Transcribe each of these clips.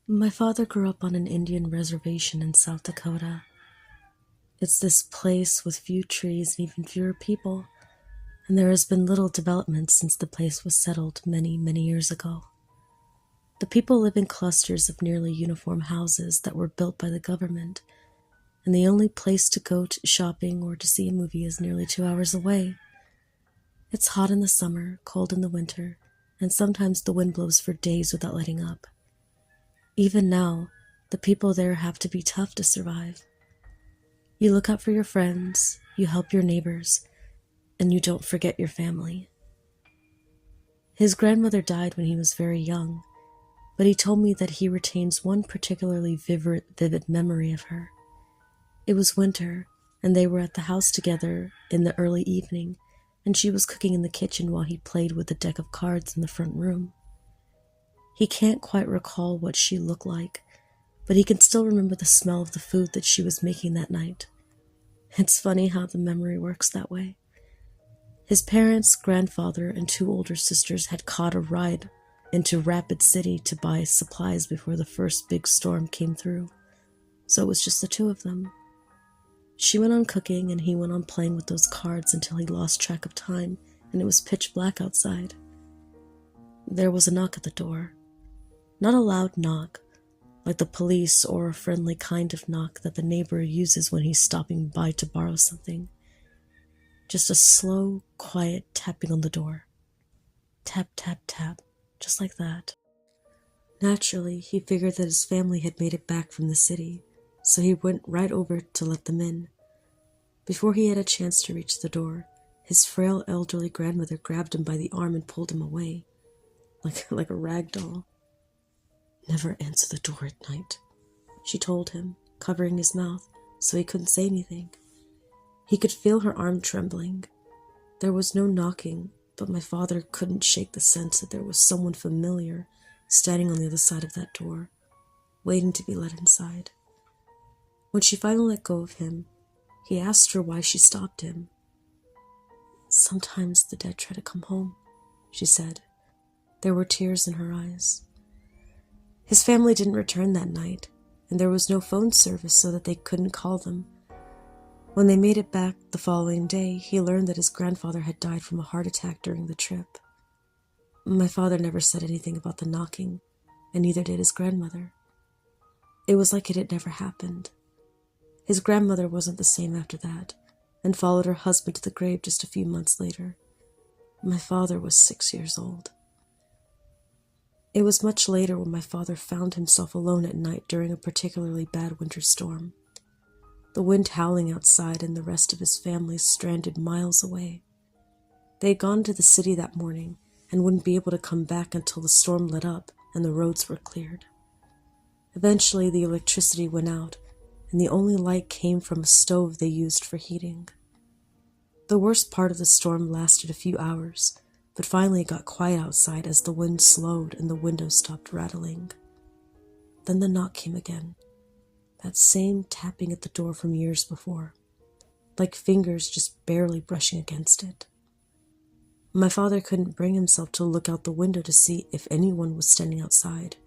My father grew up on an Indian reservation in South Dakota. It's this place with few trees and even fewer people, and there has been little development since the place was settled many, many years ago. The people live in clusters of nearly uniform houses that were built by the government, and the only place to go to shopping or to see a movie is nearly 2 hours away. It's hot in the summer, cold in the winter, and sometimes the wind blows for days without letting up. Even now, the people there have to be tough to survive. You look out for your friends, you help your neighbors, and you don't forget your family. His grandmother died when he was very young, but he told me that he retains one particularly vivid memory of her. It was winter, and they were at the house together in the early evening, and she was cooking in the kitchen while he played with a deck of cards in the front room. He can't quite recall what she looked like, but he can still remember the smell of the food that she was making that night. It's funny how the memory works that way. His parents, grandfather, and two older sisters had caught a ride into Rapid City to buy supplies before the first big storm came through, so it was just the two of them. She went on cooking and he went on playing with those cards until he lost track of time and it was pitch black outside. There was a knock at the door. Not a loud knock, like the police or a friendly kind of knock that the neighbor uses when he's stopping by to borrow something. Just a slow, quiet tapping on the door. Tap, tap, tap, just like that. Naturally, he figured that his family had made it back from the city, so he went right over to let them in. Before he had a chance to reach the door, his frail elderly grandmother grabbed him by the arm and pulled him away, like a rag doll. "Never answer the door at night," she told him, covering his mouth so he couldn't say anything. He could feel her arm trembling. There was no knocking, but my father couldn't shake the sense that there was someone familiar standing on the other side of that door, waiting to be let inside. When she finally let go of him, he asked her why she stopped him. "Sometimes the dead try to come home," she said. There were tears in her eyes. His family didn't return that night, and there was no phone service so that they couldn't call them. When they made it back the following day, he learned that his grandfather had died from a heart attack during the trip. My father never said anything about the knocking, and neither did his grandmother. It was like it had never happened. His grandmother wasn't the same after that, and followed her husband to the grave just a few months later. My father was 6 years old. It was much later when my father found himself alone at night during a particularly bad winter storm. The wind howling outside and the rest of his family stranded miles away. They had gone to the city that morning and wouldn't be able to come back until the storm let up and the roads were cleared. Eventually the electricity went out and the only light came from a stove they used for heating. The worst part of the storm lasted a few hours, but finally it got quiet outside as the wind slowed and the windows stopped rattling. Then the knock came again, that same tapping at the door from years before, like fingers just barely brushing against it. My father couldn't bring himself to look out the window to see if anyone was standing outside,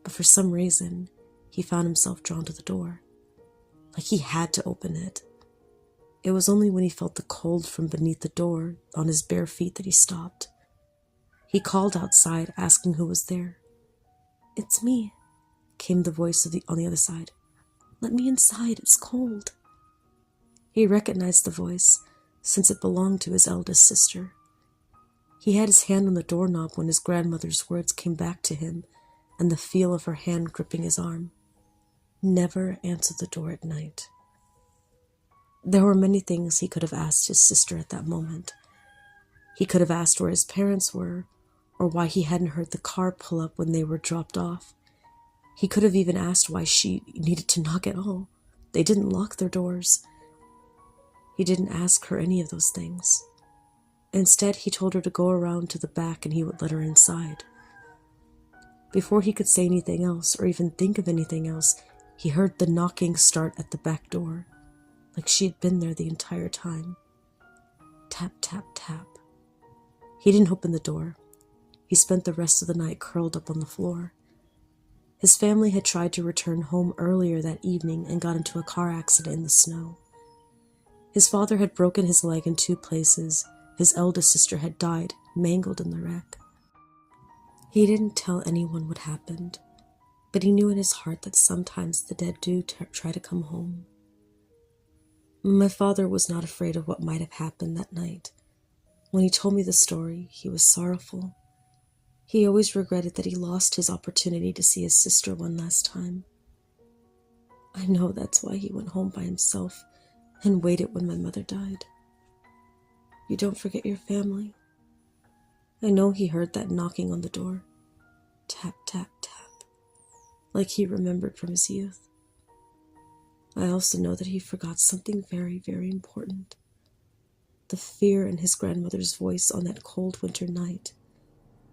but for some reason, he found himself drawn to the door, like he had to open it. It was only when he felt the cold from beneath the door on his bare feet that he stopped. He called outside, asking who was there. "It's me," came the voice on the other side. "Let me inside, it's cold." He recognized the voice, since it belonged to his eldest sister. He had his hand on the doorknob when his grandmother's words came back to him, and the feel of her hand gripping his arm. Never answer the door at night. There were many things he could have asked his sister at that moment. He could have asked where his parents were, or why he hadn't heard the car pull up when they were dropped off. He could have even asked why she needed to knock at all. They didn't lock their doors. He didn't ask her any of those things. Instead, he told her to go around to the back and he would let her inside. Before he could say anything else, or even think of anything else, he heard the knocking start at the back door, like she had been there the entire time. Tap, tap, tap. He didn't open the door. He spent the rest of the night curled up on the floor. His family had tried to return home earlier that evening and got into a car accident in the snow. His father had broken his leg in 2 places. His eldest sister had died, mangled in the wreck. He didn't tell anyone what happened, but he knew in his heart that sometimes the dead do try to come home. My father was not afraid of what might have happened that night. When he told me the story, he was sorrowful. He always regretted that he lost his opportunity to see his sister one last time. I know that's why he went home by himself and waited when my mother died. You don't forget your family. I know he heard that knocking on the door. Tap, tap, tap. Like he remembered from his youth. I also know that he forgot something very, very important. The fear in his grandmother's voice on that cold winter night,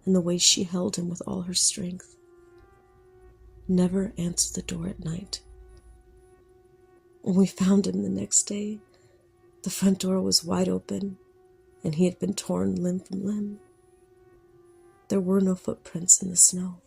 and the way she held him with all her strength. Never answer the door at night. When we found him the next day, the front door was wide open, and he had been torn limb from limb. There were no footprints in the snow.